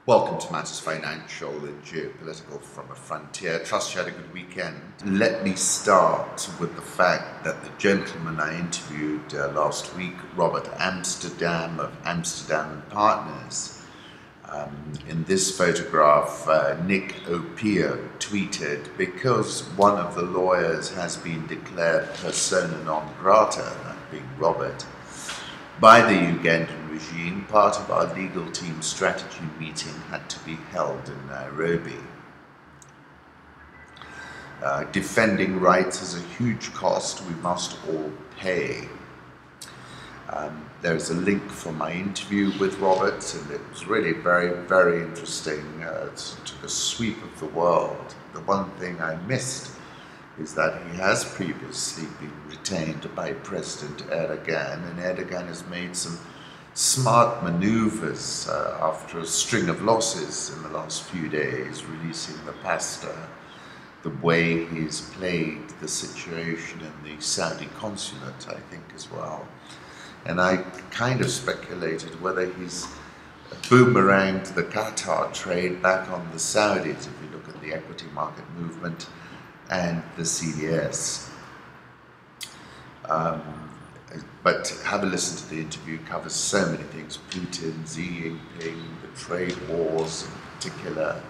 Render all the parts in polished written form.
Welcome to Matters Financial and Geopolitical from a Frontier. Trust you had a good weekend. Let me start with the fact that the gentleman I interviewed last week, Robert Amsterdam of Amsterdam & Partners, in this photograph, Nick Opia tweeted, because one of the lawyers has been declared persona non grata, that being Robert, by the Ugandan regime, part of our legal team strategy meeting had to be held in Nairobi. Defending rights is a huge cost we must all pay. There's a link for my interview with Robert, and it was really very, very interesting. It took a sweep of the world. The one thing I missed is that he has previously been retained by President Erdogan, and Erdogan has made some smart maneuvers after a string of losses in the last few days, releasing the pastor, the way he's played the situation in the Saudi consulate, I think, as well. And I kind of speculated whether he's boomeranged the Qatar trade back on the Saudis, if you look at the equity market movement and the CDS. But have a listen to the interview. It covers so many things: Putin, Xi Jinping, the trade wars in particular.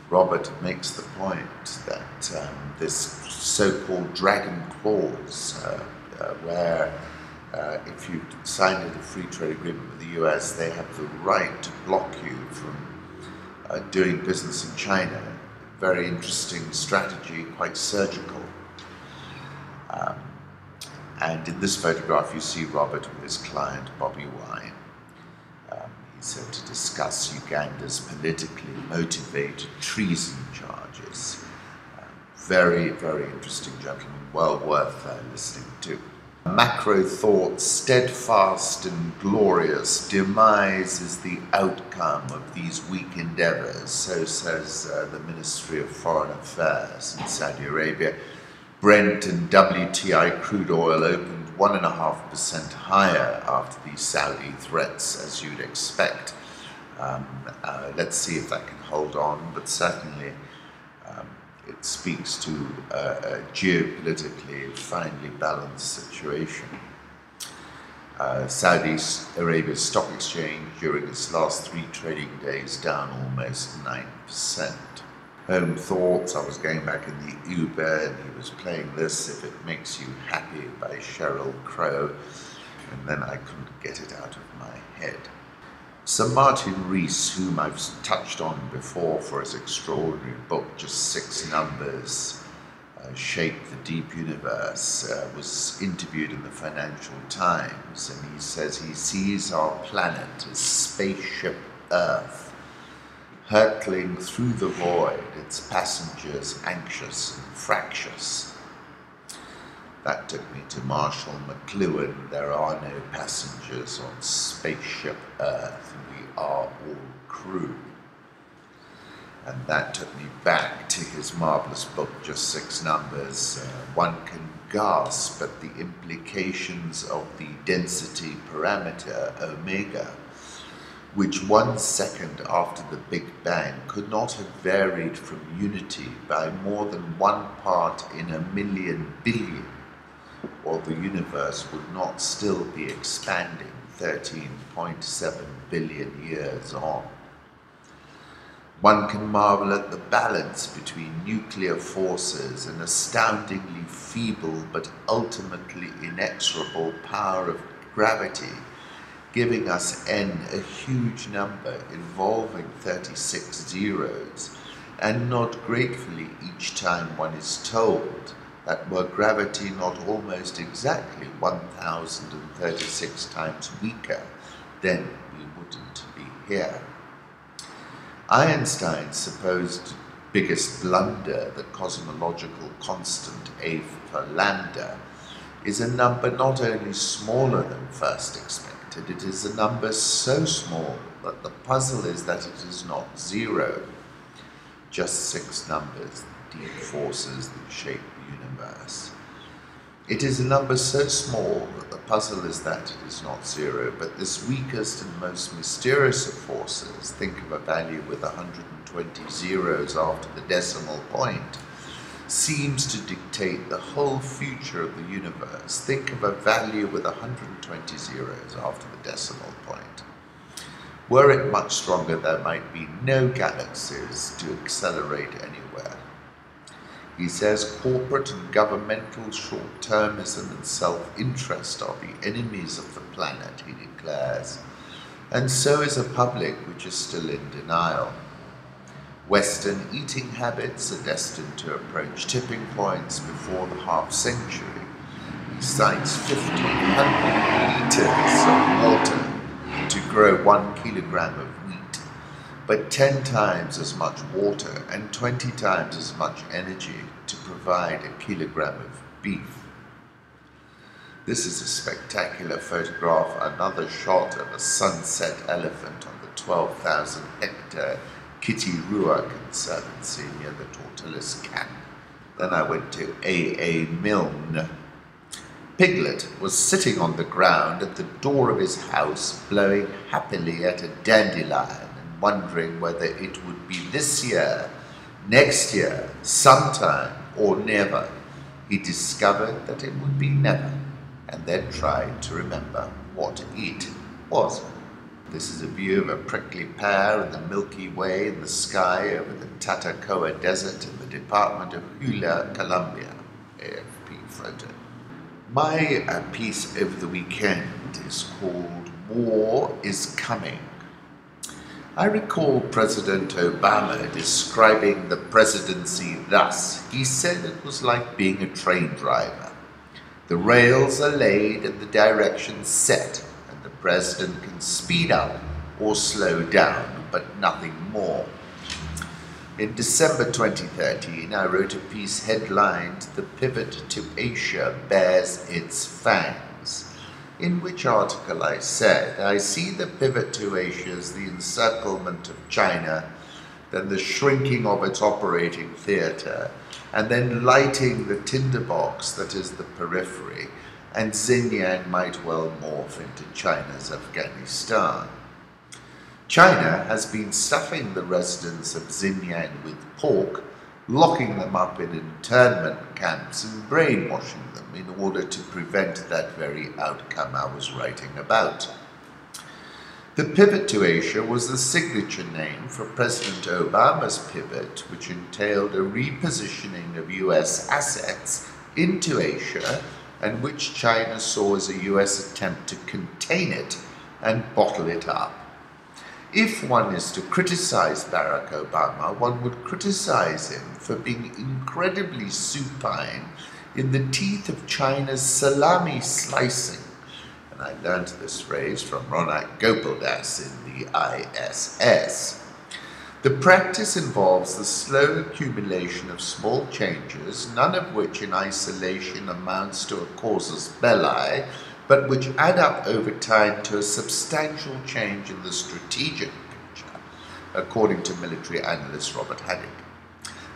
Robert makes the point that this so-called dragon clause, where if you signed a free trade agreement with the US, they have the right to block you from doing business in China. Very interesting strategy, quite surgical. And in this photograph, you see Robert with his client, Bobby Wine. He's said to discuss Uganda's politically motivated treason charges. Very, very interesting gentleman, well worth listening to. Macro thought: steadfast and glorious, demise is the outcome of these weak endeavors, so says the Ministry of Foreign Affairs in Saudi Arabia. Brent and WTI crude oil opened 1.5% higher after the Saudi threats, as you'd expect. Let's see if that can hold on, but certainly it speaks to a geopolitically finely balanced situation. Saudi Arabia's stock exchange during its last 3 trading days down almost 9%. Home thoughts: I was going back in the Uber and he was playing this, "If It Makes You Happy" by Sheryl, and then I couldn't get it out of my head. Sir Martin Rees, whom I've touched on before for his extraordinary book, Just 6 Numbers, Shape the Deep Universe, was interviewed in the Financial Times, and he says he sees our planet as spaceship Earth, hurtling through the void, its passengers anxious and fractious. That took me to Marshall McLuhan: there are no passengers on spaceship Earth, we are all crew. And that took me back to his marvelous book, Just 6 Numbers. One can gasp at the implications of the density parameter, omega, which 1 second after the Big Bang could not have varied from unity by more than 1 part in a million billion, or the universe would not still be expanding 13.7 billion years on. One can marvel at the balance between nuclear forces and astoundingly feeble but ultimately inexorable power of gravity, giving us n, a huge number involving 36 zeros, and nod gratefully each time one is told that were gravity not almost exactly 1036 times weaker, then we wouldn't be here. Einstein's supposed biggest blunder, the cosmological constant A for lambda, is a number not only smaller than first expected, it is a number so small that the puzzle is that it is not 0. Just 6 numbers, deep forces that shape the universe. It is a number so small that the puzzle is that it is not zero, but this weakest and most mysterious of forces, think of a value with 120 zeros after the decimal point, seems to dictate the whole future of the universe. Think of a value with 120 zeros after the decimal point. Were it much stronger, there might be no galaxies to accelerate anywhere. He says corporate and governmental short-termism and self-interest are the enemies of the planet, he declares, and so is a public which is still in denial. Western eating habits are destined to approach tipping points before the half-century. He cites 1,500 liters of water to grow 1 kilogram of wheat, but 10 times as much water and 20 times as much energy to provide a kilogram of beef. This is a spectacular photograph, another shot of a sunset elephant on the 12,000 hectare Kitirua Conservancy near the Tortoise camp. Then I went to A.A. Milne. Piglet was sitting on the ground at the door of his house, blowing happily at a dandelion and wondering whether it would be this year, next year, sometime, or never. He discovered that it would be never, and then tried to remember what it was. This is a view of a prickly pear in the Milky Way in the sky over the Tatacoa Desert in the department of Huila, Colombia. AFP photo. My piece over the weekend is called War is Coming. I recall President Obama describing the presidency thus. He said it was like being a train driver. The rails are laid and the direction set, and the president can speed up or slow down, but nothing more. In December 2013, I wrote a piece headlined "The Pivot to Asia Bears Its Fangs," in which article I said, I see the pivot to Asia as the encirclement of China, then the shrinking of its operating theatre, and then lighting the tinderbox that is the periphery, and Xinjiang might well morph into China's Afghanistan. China has been stuffing the residents of Xinjiang with pork, locking them up in internment camps and brainwashing them in order to prevent that very outcome I was writing about. The pivot to Asia was the signature name for President Obama's pivot, which entailed a repositioning of US assets into Asia, and which China saw as a US attempt to contain it and bottle it up. If one is to criticize Barack Obama, one would criticize him for being incredibly supine in the teeth of China's salami slicing. And I learned this phrase from Ronak Gopaldas in the ISS. The practice involves the slow accumulation of small changes, none of which in isolation amounts to a casus belli, but which add up over time to a substantial change in the strategic picture, according to military analyst Robert Haddock.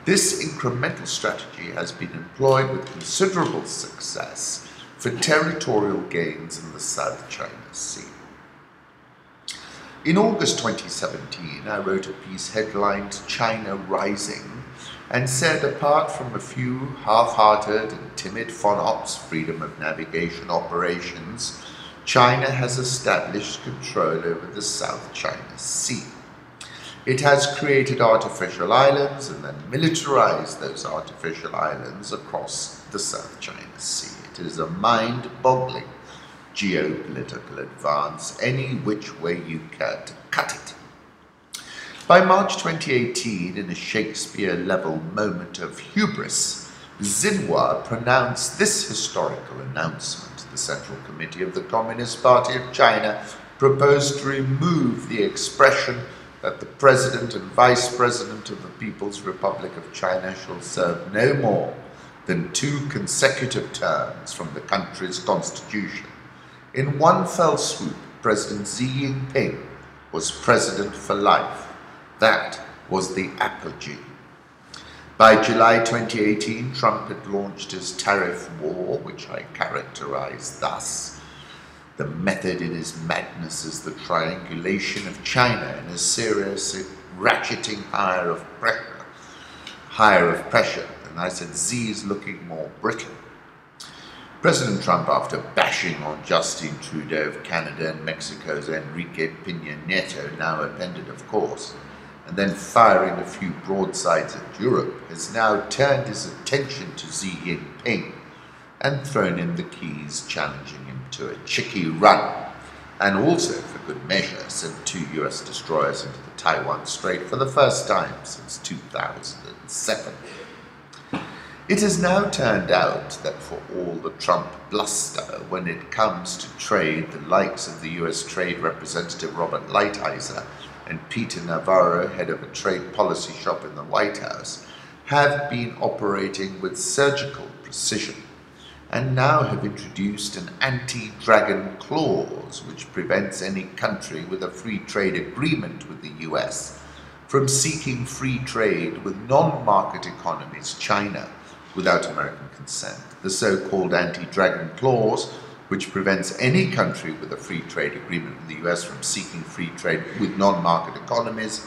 This incremental strategy has been employed with considerable success for territorial gains in the South China Sea. In August 2017, I wrote a piece headlined "China Rising," and said apart from a few half-hearted and timid FONOPS freedom of navigation operations, China has established control over the South China Sea. It has created artificial islands and then militarized those artificial islands across the South China Sea. It is a mind-boggling geopolitical advance, any which way you care to cut it. By March 2018, in a Shakespeare-level moment of hubris, Xinhua pronounced this historical announcement. The Central Committee of the Communist Party of China proposed to remove the expression that the President and Vice President of the People's Republic of China shall serve no more than 2 consecutive terms from the country's constitution. In one fell swoop, President Xi Jinping was president for life. That was the apogee. By July 2018, Trump had launched his tariff war, which I characterize thus: the method in his madness is the triangulation of China in a serious ratcheting higher of pressure, and I said Z is looking more brittle. President Trump, after bashing on Justin Trudeau of Canada and Mexico's Enrique Peña Nieto, now appended of course, and then firing a few broadsides at Europe, has now turned his attention to Xi Jinping and thrown in the keys, challenging him to a cheeky run, and also, for good measure, sent 2 US destroyers into the Taiwan Strait for the first time since 2007. It has now turned out that for all the Trump bluster, when it comes to trade, the likes of the US Trade Representative Robert Lighthizer and Peter Navarro, head of a trade policy shop in the White House, have been operating with surgical precision, and now have introduced an anti-dragon clause which prevents any country with a free trade agreement with the US from seeking free trade with non-market economies, China, without American consent. The so-called anti-dragon clause, which prevents any country with a free trade agreement with the US from seeking free trade with non-market economies,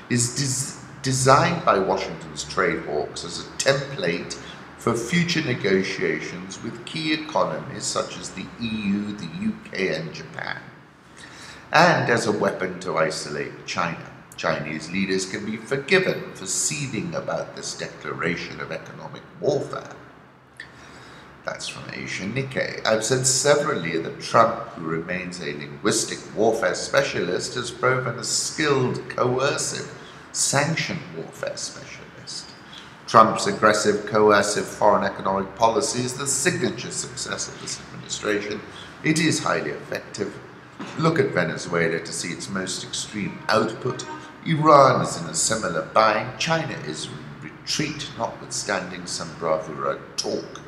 is designed by Washington's trade hawks as a template for future negotiations with key economies such as the EU, the UK and Japan, and as a weapon to isolate China. Chinese leaders can be forgiven for seething about this declaration of economic warfare. That's from Asian Nikkei. I've said severally that Trump, who remains a linguistic warfare specialist, has proven a skilled, coercive, sanctioned warfare specialist. Trump's aggressive, coercive foreign economic policy is the signature success of this administration. It is highly effective. Look at Venezuela to see its most extreme output. Iran is in a similar bind. China is in retreat, notwithstanding some bravura talk.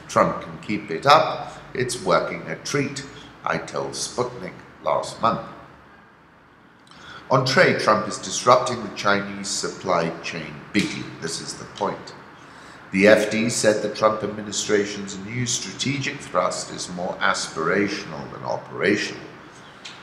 Trump can keep it up. It's working a treat, I told Sputnik last month. On trade, Trump is disrupting the Chinese supply chain bigly. This is the point. The FD said the Trump administration's new strategic thrust is more aspirational than operational.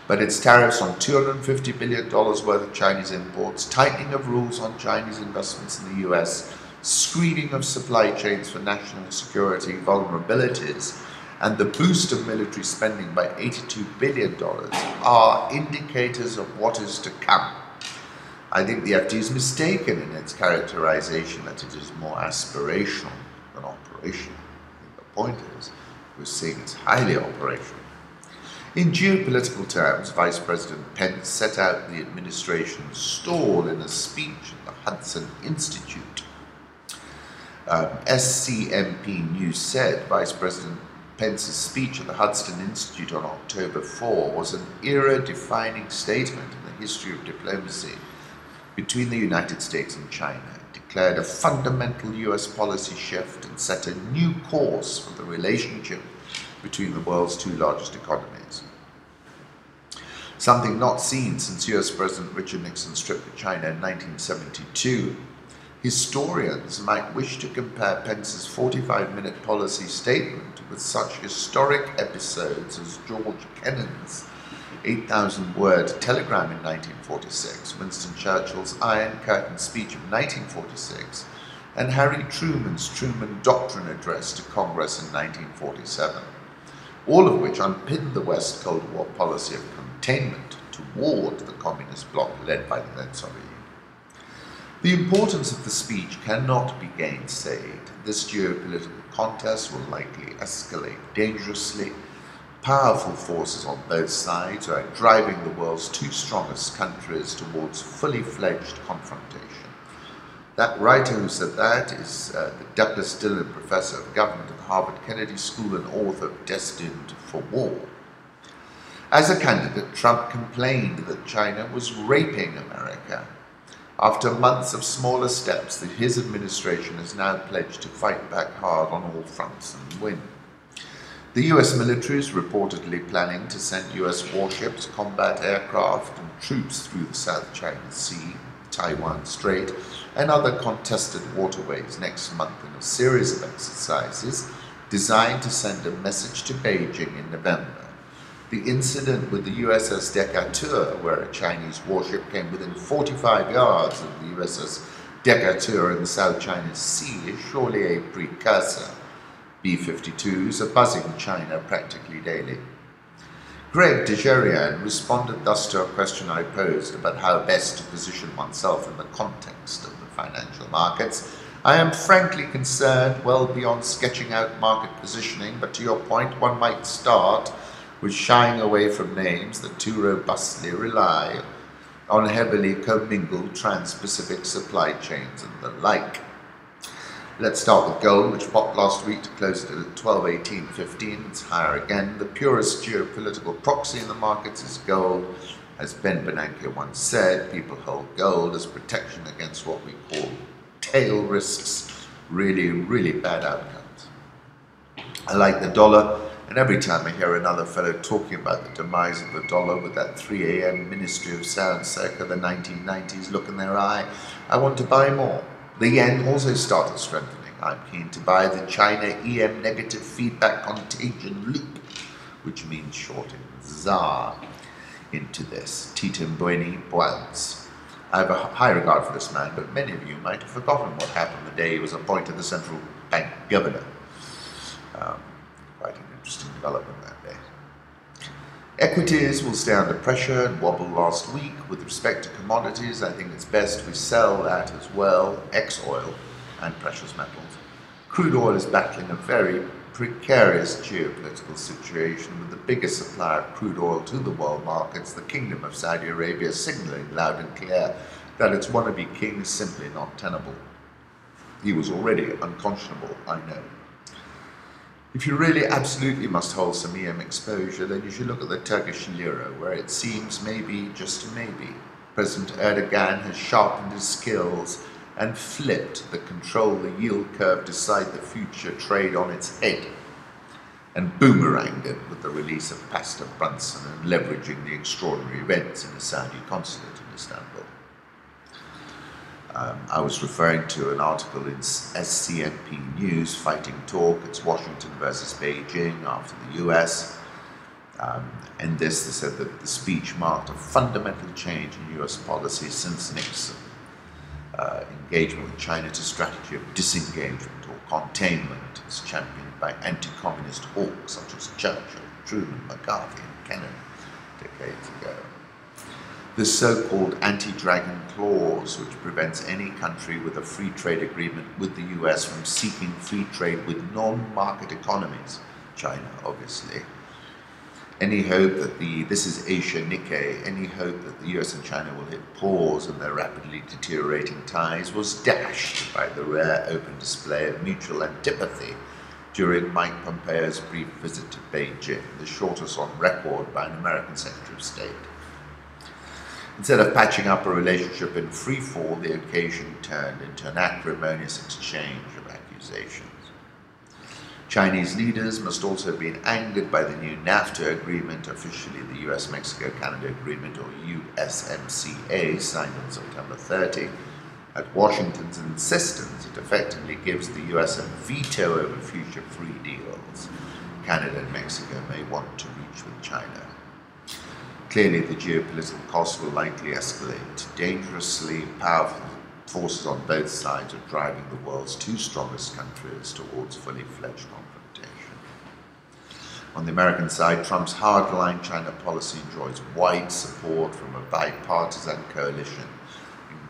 But its tariffs on $250 billion worth of Chinese imports, tightening of rules on Chinese investments in the US, screening of supply chains for national security vulnerabilities, and the boost of military spending by $82 billion are indicators of what is to come. I think the FD is mistaken in its characterization that it is more aspirational than operational. I think the point is, we're seeing it's highly operational. In geopolitical terms, Vice President Pence set out the administration's stall in a speech at the Hudson Institute. SCMP News said Vice President Pence's speech at the Hudson Institute on October 4 was an era-defining statement in the history of diplomacy between the United States and China. It declared a fundamental US policy shift and set a new course for the relationship between the world's 2 largest economies. Something not seen since US President Richard Nixon stripped China in 1972. Historians might wish to compare Pence's 45-minute policy statement with such historic episodes as George Kennan's 8,000-word telegram in 1946, Winston Churchill's Iron Curtain speech of 1946, and Harry Truman's Truman Doctrine address to Congress in 1947, all of which unpinned the West's Cold War policy of containment toward the communist bloc led by the then Soviet Union. The importance of the speech cannot be gainsaid. This geopolitical contest will likely escalate dangerously. Powerful forces on both sides are driving the world's 2 strongest countries towards fully fledged confrontation. That writer who said that is the Douglas Dillon Professor of Government at the Harvard Kennedy School and author of Destined for War. As a candidate, Trump complained that China was raping America. After months of smaller steps, his administration has now pledged to fight back hard on all fronts and win. The US military is reportedly planning to send US warships, combat aircraft and troops through the South China Sea, Taiwan Strait, and other contested waterways next month in a series of exercises designed to send a message to Beijing in November. The incident with the USS Decatur, where a Chinese warship came within 45 yards of the USS Decatur in the South China Sea, is surely a precursor. B-52s are buzzing China practically daily. Greg de Sheryl responded thus to a question I posed about how best to position oneself in the context of the financial markets. I am frankly concerned well beyond sketching out market positioning, but to your point, one might start with shying away from names that too robustly rely on heavily commingled trans-Pacific supply chains and the like. Let's start with gold, which popped last week to close at 12.18.15. It's higher again. The purest geopolitical proxy in the markets is gold. As Ben Bernanke once said, people hold gold as protection against what we call tail risks, really bad outcomes. I like the dollar, and every time I hear another fellow talking about the demise of the dollar with that 3 a.m. Ministry of Sound circa the 1990s look in their eye, I want to buy more. The yen also started strengthening. I'm keen to buy the China EM negative feedback contagion loop, which means shorting ZAR into this. Titum Bueni Bounce. I have a high regard for this man, but many of you might have forgotten what happened the day he was appointed the central bank governor. Quite an interesting development that day. Equities will stay under pressure and wobble last week. With respect to commodities, I think it's best we sell that as well, ex-oil and precious metals. Crude oil is battling a very precarious geopolitical situation, with the biggest supplier of crude oil to the world markets, the Kingdom of Saudi Arabia, signaling loud and clear that its wannabe king is simply not tenable. He was already unconscionable, I know. If you really absolutely must hold some EM exposure, then you should look at the Turkish lira, where it seems maybe, just maybe, President Erdogan has sharpened his skills and flipped the control the yield curve decide the future trade on its head, and boomeranged it with the release of Pastor Brunson and leveraging the extraordinary events in the Saudi consulate in Istanbul. I was referring to an article in SCNP News, Fighting Talk. It's Washington versus Beijing after the US. In this, they said that the speech marked a fundamental change in US policy since Nixon. Engagement with China to strategy of disengagement or containment is championed by anti-communist hawks such as Churchill, Truman, McCarthy, and Kennan decades ago. The so-called anti-dragon clause, which prevents any country with a free trade agreement with the US from seeking free trade with non-market economies, China obviously. Any hope that this is Asia Nikkei, any hope that the US and China will hit pause in their rapidly deteriorating ties was dashed by the rare open display of mutual antipathy during Mike Pompeo's brief visit to Beijing, the shortest on record by an American Secretary of State. Instead of patching up a relationship in free fall, the occasion turned into an acrimonious exchange of accusations. Chinese leaders must also have been angered by the new NAFTA agreement, officially the US-Mexico-Canada Agreement, or USMCA, signed on September 30. At Washington's insistence, it effectively gives the US a veto over future free deals Canada and Mexico may want to reach with China. Clearly, the geopolitical costs will likely escalate. Dangerously powerful forces on both sides are driving the world's two strongest countries towards fully fledged confrontation. On the American side, Trump's hardline China policy enjoys wide support from a bipartisan coalition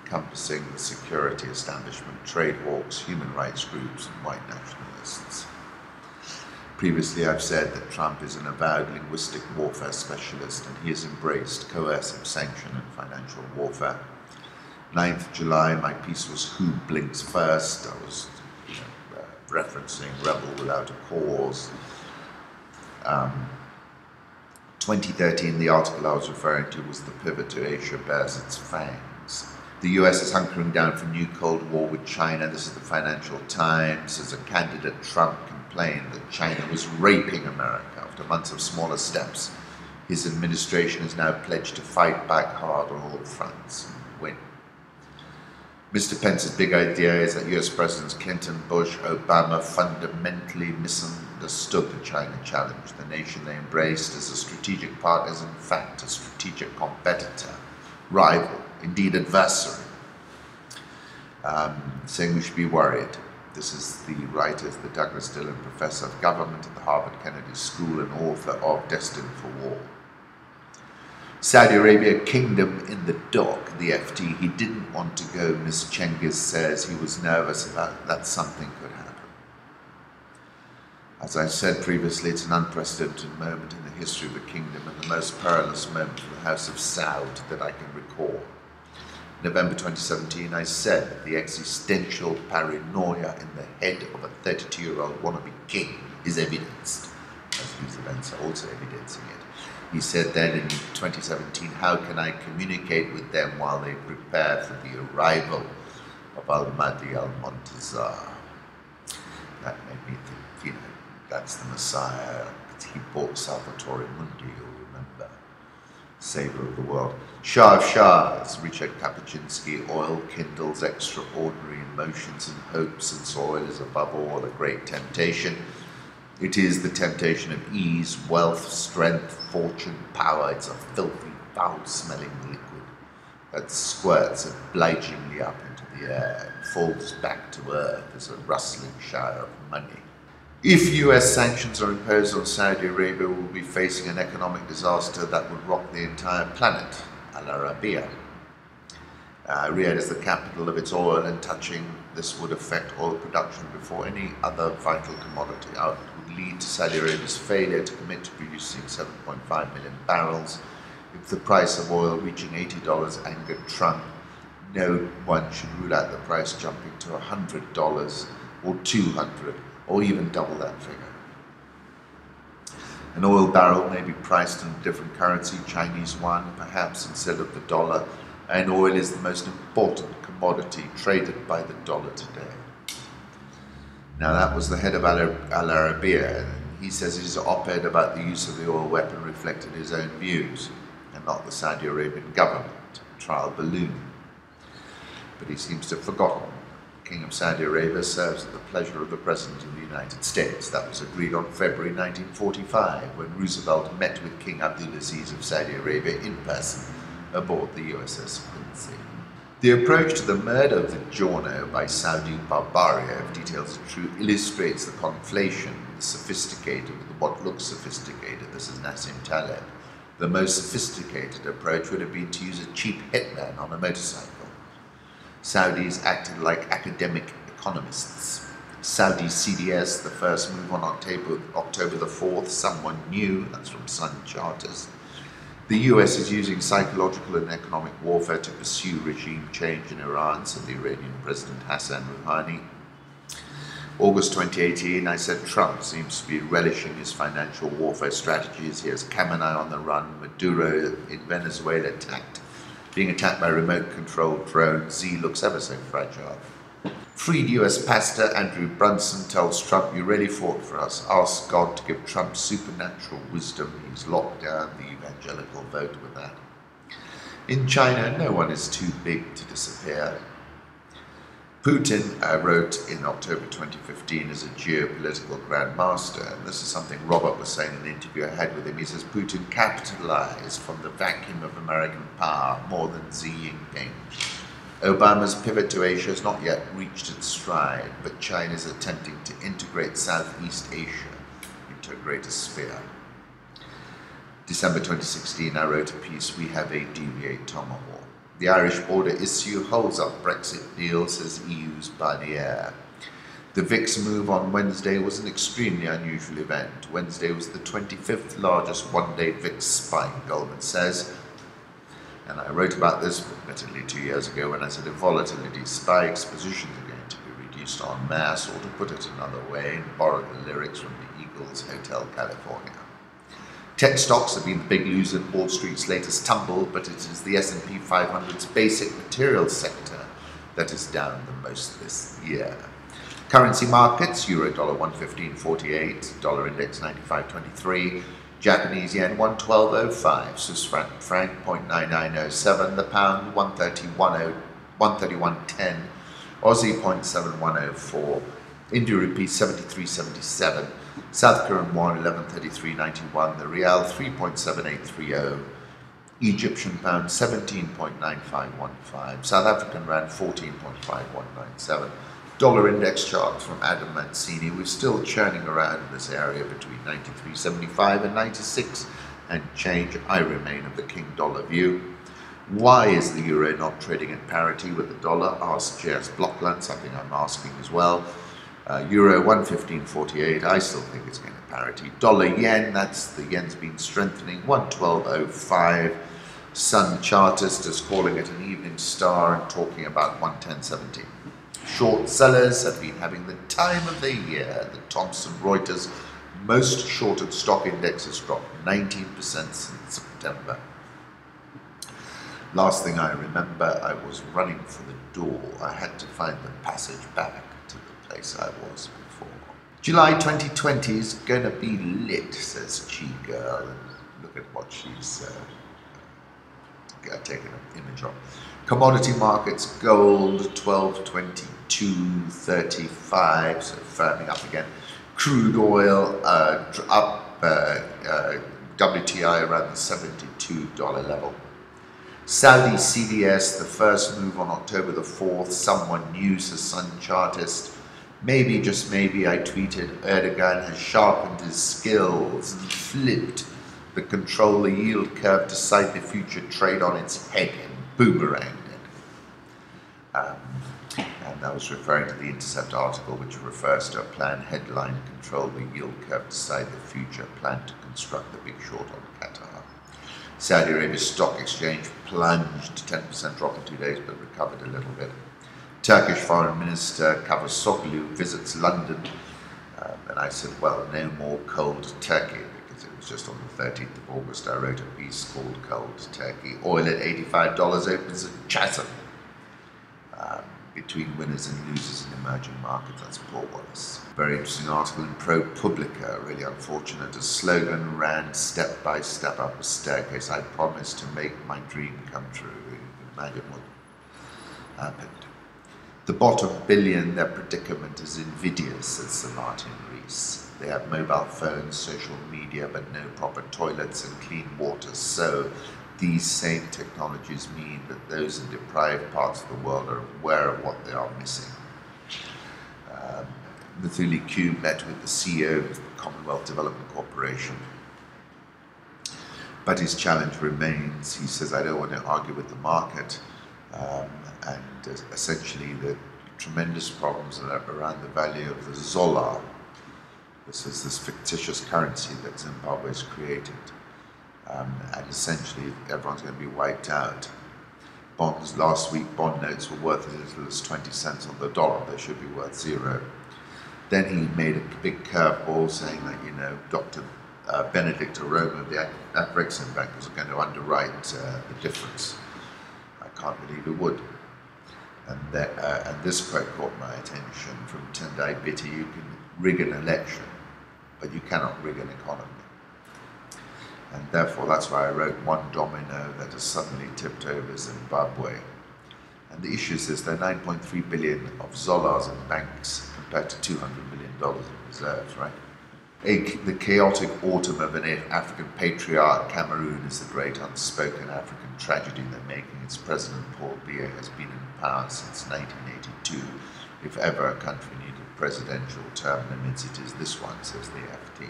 encompassing the security establishment, trade hawks, human rights groups, and white nationalists. Previously, I've said that Trump is an avowed linguistic warfare specialist, and he has embraced coercive sanction and financial warfare. 9th July, my piece was Who Blinks First. I was referencing Rebel Without a Cause. 2013, the article I was referring to was The Pivot to Asia Bears Its Fangs. The US is hunkering down for new Cold War with China. This is the Financial Times. As a candidate, Trump complained that China was raping America. After months of smaller steps, his administration is now pledged to fight back hard on all fronts and win. Mr. Pence's big idea is that US Presidents Clinton, Bush, Obama fundamentally misunderstood the China challenge. The nation they embraced as a strategic partner is in fact a strategic competitor, rival, indeed adversary. Saying we should be worried. This is the writer, the Douglas Dillon Professor of Government at the Harvard Kennedy School and author of Destined for War. Saudi Arabia, kingdom in the dock, the FT. He didn't want to go, Ms. Cengiz says. He was nervous about that something could happen. As I said previously, it's an unprecedented moment in the history of the kingdom and the most perilous moment for the House of Saud that I can recall. November 2017, I said that the existential paranoia in the head of a 32-year-old wannabe king is evidenced, as these events are also evidencing it. He said then in 2017, how can I communicate with them while they prepare for the arrival of Al-Mahdi al-Muntazar? That made me think, that's the Messiah. He bought Salvatore Mundi, you'll remember. Savior of the world. Shah of Shahs, Richard Kapuscinski. Oil kindles extraordinary emotions and hopes, and oil is above all a great temptation. It is the temptation of ease, wealth, strength, fortune, power. It's a filthy, foul-smelling liquid that squirts obligingly up into the air and falls back to earth as a rustling shower of money. If US sanctions are imposed on Saudi Arabia, we will be facing an economic disaster that would rock the entire planet, SaudiArabia. Riyadh is the capital of its oil, and touching this would affect oil production before any other vital commodity. It would lead to Saudi Arabia's failure to commit to producing 7.5 million barrels. If the price of oil reaching $80 angered Trump, no one should rule out the price jumping to $100 or $200 or even double that figure. An oil barrel may be priced in a different currency, Chinese yuan perhaps instead of the dollar, and oil is the most important commodity traded by the dollar today. Now that was the head of SaudiArabia, and he says his op-ed about the use of the oil weapon reflected his own views and not the Saudi Arabian government, trial balloon. But he seems to have forgotten. The King of Saudi Arabia serves at the pleasure of the President of the United States. That was agreed on February 1945 when Roosevelt met with King Abdulaziz of Saudi Arabia in person aboard the USS Quincy. The approach to the murder of the Giorno by Saudi Barbaria, if details are true, illustrates the conflation, the sophisticated with what looks sophisticated. This is Nassim Taleb. The most sophisticated approach would have been to use a cheap hitman on a motorcycle. Saudis acted like academic economists. Saudi CDS, the first move on October the 4th, someone new, that's from Sun Charters. The US is using psychological and economic warfare to pursue regime change in Iran, said the Iranian President Hassan Rouhani. August 2018, I said Trump seems to be relishing his financial warfare strategies. He has Khamenei on the run, Maduro in Venezuela being attacked by remote-controlled drones. Z looks ever so fragile. Freed US pastor Andrew Brunson tells Trump, you really fought for us. Ask God to give Trump supernatural wisdom. He's locked down the evangelical vote with that. In China, no one is too big to disappear. Putin wrote in October 2015 as a geopolitical grandmaster, and this is something Robert was saying in an interview I had with him. He says Putin capitalized from the vacuum of American power more than Xi Jinping. Obama's pivot to Asia has not yet reached its stride, but China is attempting to integrate Southeast Asia into a greater sphere. December 2016, I wrote a piece, We Have a Deviate Tomahawk. The Irish border issue holds up Brexit deal, says EU's Barnier. The VIX move on Wednesday was an extremely unusual event. Wednesday was the 25th largest one-day VIX spike, Goldman says. And I wrote about this, admittedly 2 years ago, when I said if volatility spikes, positions are going to be reduced en masse, or to put it another way, and borrow the lyrics from the Eagles Hotel California. Tech stocks have been the big loser in Wall Street's latest tumble, but it is the S&P 500's basic materials sector that is down the most this year. Currency markets, euro dollar 115.48, dollar index 95.23, Japanese yen 112.05, Swiss franc 0.9907, the pound 131.01, 131.10, Aussie 0.7104, India rupee 73.77, South Korean won 1133.91, the Rial 3.7830, Egyptian pound 17.9515, South African rand 14.5197. Dollar index chart from Adam Mancini. We're still churning around in this area between 93.75 and 96 and change. I remain of the king dollar view. Why is the euro not trading at parity with the dollar? Ask JS Blockland, something I'm asking as well. Euro 115.48, I still think it's going to parity. Dollar yen, that's the yen's been strengthening, 112.05. Sun Chartist is calling it an evening star and talking about 110.70. Short sellers have been having the time of the year. The Thomson Reuters most shorted stock index has dropped 19% since September. Last thing I remember, I was running for the door. I had to find the passage back to the place I was before. July 2020 is going to be lit, says G-Girl. And look at what she's taken an image of. Commodity markets, gold 12.22.35, so firming up again. Crude oil up, WTI around the $72 level. Saudi CDS, the first move on October the 4th, someone new, says Sun Chartist. Maybe, just maybe, I tweeted, Erdogan has sharpened his skills and flipped the control the yield curve, decide the future trade on its head and boomeranged it. And I was referring to the Intercept article, which refers to a plan headline, control the yield curve, decide the future, plan to construct the big short on Qatar. Saudi Arabia's stock exchange plunged, 10% drop in 2 days, but recovered a little bit. Turkish Foreign Minister Cavusoglu visits London, and I said, well, no more cold Turkey, because it was just on the 13th of August I wrote a piece called Cold Turkey. Oil at $85 opens a chasm between winners and losers in emerging markets. That's Paul Wallace. Very interesting article in ProPublica, really unfortunate. A slogan ran step by step up a staircase. I promised to make my dream come true. You can imagine what happened. The bottom billion, their predicament is invidious, says Sir Martin Rees. They have mobile phones, social media, but no proper toilets and clean water. So these same technologies mean that those in deprived parts of the world are aware of what they are missing. Nathuli Q met with the CEO of the Commonwealth Development Corporation, but his challenge remains. He says, I don't want to argue with the market, and essentially the tremendous problems around the value of the Zola. This is this fictitious currency that Zimbabwe has created. And essentially everyone's going to be wiped out. Bonds last week, bond notes were worth as little as 20 cents on the dollar. They should be worth zero. Then he made a big curveball saying that, you know, Dr. Benedict Aroma, the Brexit Bank, was going to underwrite the difference. I can't believe it would. And this quote caught my attention from Tendai Bitty. You can rig an election, but you cannot rig an economy. And therefore, that's why I wrote one domino that has suddenly tipped over Zimbabwe. And the issue is this, there are 9.3 billion of Zolas in banks compared to $200 million in reserves, right? The chaotic autumn of an African patriarch, Cameroon, is the great unspoken African tragedy they're making. Its president, Paul Biya, has been in power since 1982. If ever a country needed a presidential term limits, it is this one, says the FT.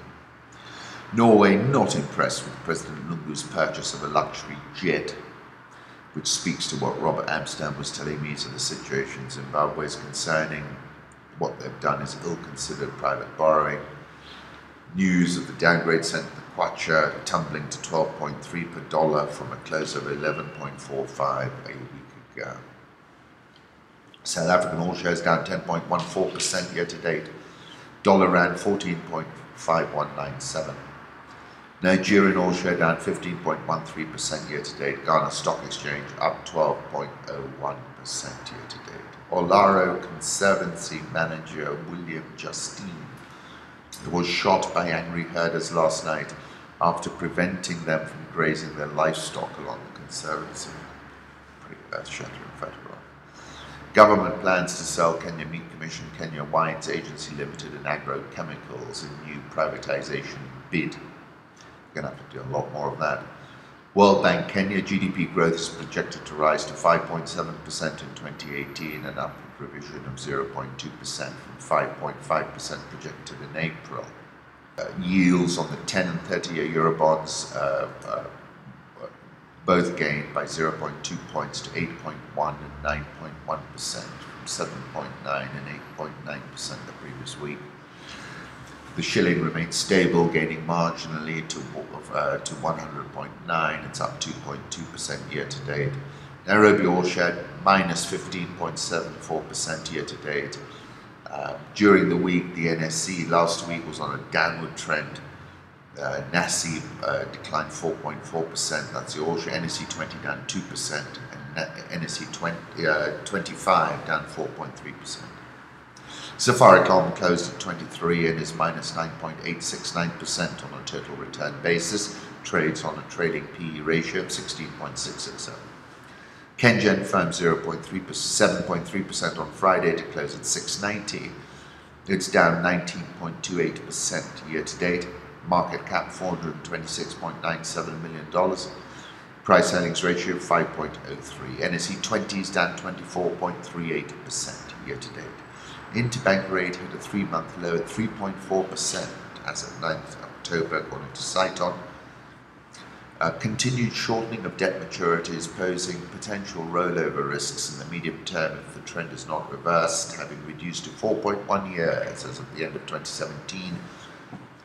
Norway not impressed with President Lungu's purchase of a luxury jet, which speaks to what Robert Amsterdam was telling me to the situation in Zimbabwe is concerning. What they've done is ill-considered private borrowing. News of the downgrade sent the kwacha tumbling to 12.3 per dollar from a close of 11.45 a week ago. South African all shares down 10.14% year to date. Dollar rand 14.5197. Nigerian all share down 15.13% year to date. Ghana Stock Exchange up 12.01% year to date. Olaro Conservancy manager William Justine was shot by angry herders last night after preventing them from grazing their livestock along the Conservancy. Pretty earth-shattering photograph. Government plans to sell Kenya Meat Commission, Kenya Wines Agency Limited and Agrochemicals in new privatization bid. We're going to have to do a lot more of that. World Bank Kenya GDP growth is projected to rise to 5.7% in 2018, an upward revision of 0.2% from 5.5% projected in April. Yields on the 10 and 30-year Eurobonds both gained by 0.2 points to 8.1 and 9.1% from 7.9 and 8.9% the previous week. The shilling remains stable, gaining marginally to 100.9. It's up 2.2% year to date. Nairobi All Share minus 15.74% year to date. During the week, the NSE last week was on a downward trend. NASI declined 4.4%. That's the All Share. NSE 20 down 2%, and NSE 25 down 4.3%. Safaricom closed at 23 and is minus 9.869% on a total return basis. Trades on a trailing PE ratio of 16.667. Kengen firmed 7.3% on Friday to close at 690. It's down 19.28% year to date. Market cap $426.97 million. Price earnings ratio 5.03. NSE 20 is down 24.38% year to date. Interbank rate hit a 3-month low at 3.4% as of 9th October, according to Saiton. Continued shortening of debt maturities posing potential rollover risks in the medium term if the trend is not reversed, having reduced to 4.1 years as of the end of 2017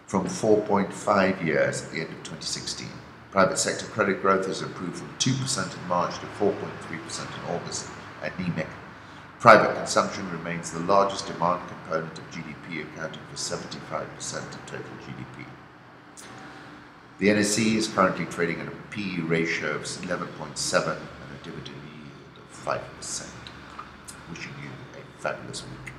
from 4.5 years at the end of 2016. Private sector credit growth has improved from 2% in March to 4.3% in August, anemic. Private consumption remains the largest demand component of GDP, accounting for 75% of total GDP. The NSE is currently trading at a PE ratio of 11.7 and a dividend yield of 5%. Wishing you a fabulous week.